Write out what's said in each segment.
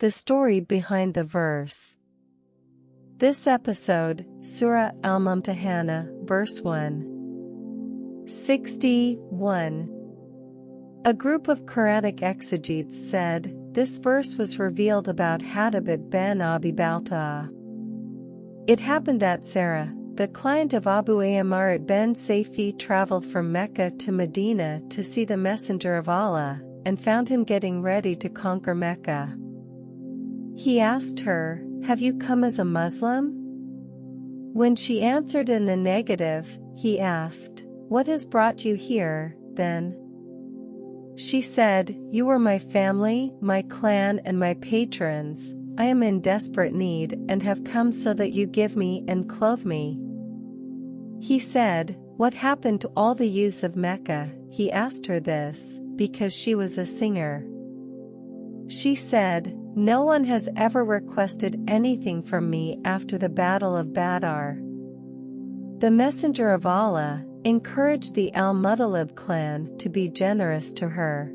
The story behind the verse. This episode, Surah Al-Mumtahanah, verse 161. A group of Quranic exegetes said, this verse was revealed about Hatib ibn Abi Balta'ah. It happened that Sarah, the client of Abu Ammar ibn Sayfi, traveled from Mecca to Medina to see the Messenger of Allah, and found him getting ready to conquer Mecca. He asked her, "Have you come as a Muslim?" When she answered in the negative, he asked, "What has brought you here, then?" She said, "You are my family, my clan and my patrons. I am in desperate need and have come so that you give me and clothe me." He said, "What happened to all the youths of Mecca?" He asked her this, because she was a singer. She said, "No one has ever requested anything from me after the Battle of Badar." The Messenger of Allah encouraged the Al-Muttalib clan to be generous to her.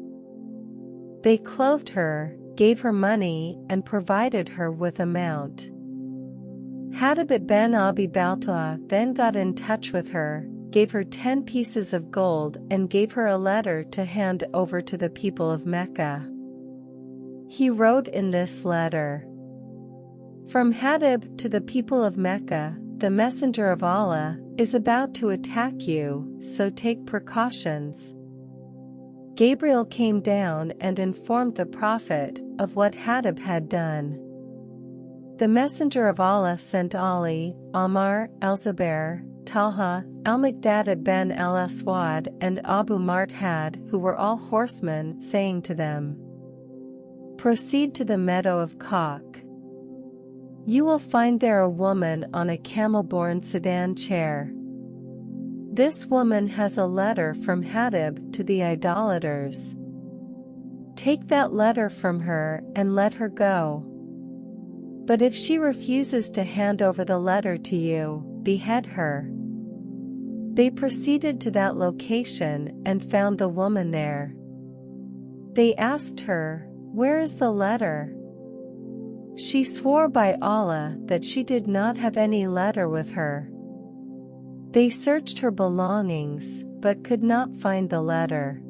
They clothed her, gave her money, and provided her with a mount. Hatib ibn Abi Balta'ah then got in touch with her, gave her 10 pieces of gold and gave her a letter to hand over to the people of Mecca. He wrote in this letter, "From Hatib to the people of Mecca, the Messenger of Allah is about to attack you, so take precautions." Gabriel came down and informed the Prophet of what Hatib had done. The Messenger of Allah sent Ali, Ammar, Al-Zubair, Talha, Al-Miqdad ibn al-Aswad and Abu Marthad, who were all horsemen, saying to them, "Proceed to the meadow of Kak. You will find there a woman on a camel-borne sedan chair. This woman has a letter from Hatib to the idolaters. Take that letter from her and let her go. But if she refuses to hand over the letter to you, behead her." They proceeded to that location and found the woman there. They asked her, "Where is the letter?" She swore by Allah that she did not have any letter with her. They searched her belongings, but could not find the letter.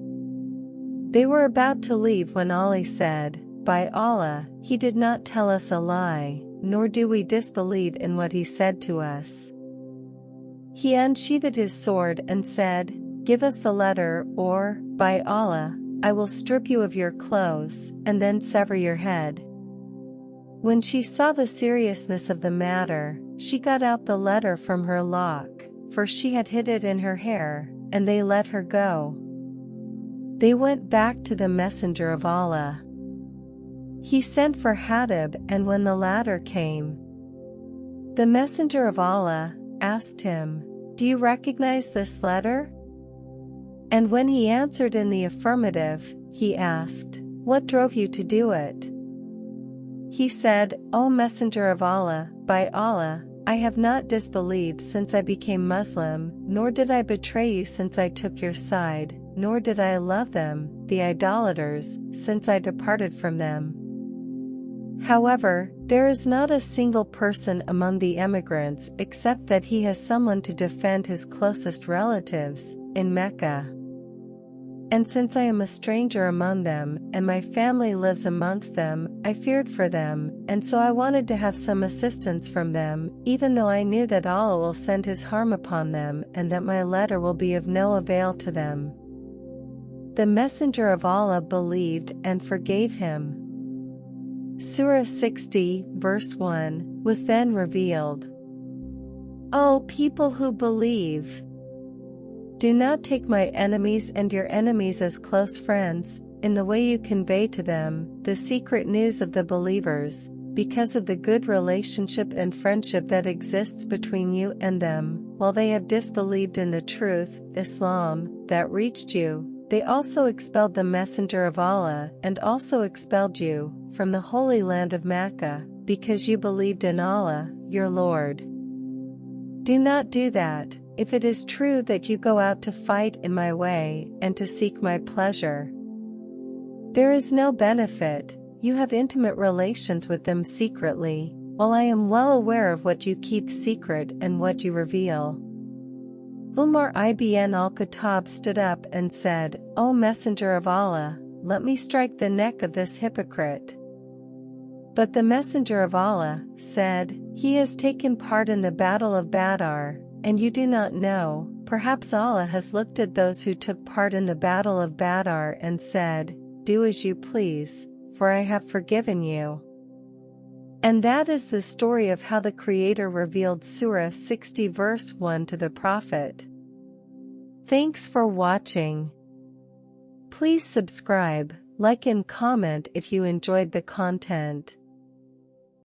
They were about to leave when Ali said, "By Allah, he did not tell us a lie, nor do we disbelieve in what he said to us." He unsheathed his sword and said, "Give us the letter, or, by Allah, I will strip you of your clothes, and then sever your head." When she saw the seriousness of the matter, she got out the letter from her lock, for she had hid it in her hair, and they let her go. They went back to the Messenger of Allah. He sent for Hatib, and when the latter came, the Messenger of Allah asked him, "Do you recognize this letter?" And when he answered in the affirmative, he asked, "What drove you to do it?" He said, "O Messenger of Allah, by Allah, I have not disbelieved since I became Muslim, nor did I betray you since I took your side, nor did I love them, the idolaters, since I departed from them. However, there is not a single person among the emigrants except that he has someone to defend his closest relatives, in Mecca. And since I am a stranger among them, and my family lives amongst them, I feared for them, and so I wanted to have some assistance from them, even though I knew that Allah will send his harm upon them and that my letter will be of no avail to them." The Messenger of Allah believed and forgave him. Surah 60, verse 1, was then revealed. O people who believe! Do not take my enemies and your enemies as close friends, in the way you convey to them the secret news of the believers, because of the good relationship and friendship that exists between you and them, while they have disbelieved in the truth, Islam, that reached you. They also expelled the Messenger of Allah and also expelled you from the Holy Land of Mecca, because you believed in Allah, your Lord. Do not do that, if it is true that you go out to fight in my way and to seek my pleasure. There is no benefit, you have intimate relations with them secretly, while I am well aware of what you keep secret and what you reveal. Umar ibn al-Khattab stood up and said, O Messenger of Allah, let me strike the neck of this hypocrite. But the Messenger of Allah said, He has taken part in the Battle of Badar, and you do not know. Perhaps Allah has looked at those who took part in the Battle of Badar and said, Do as you please, for I have forgiven you. And that is the story of how the Creator revealed Surah 60 verse 1 to the Prophet. Thanks for watching. Please subscribe, like and comment if you enjoyed the content.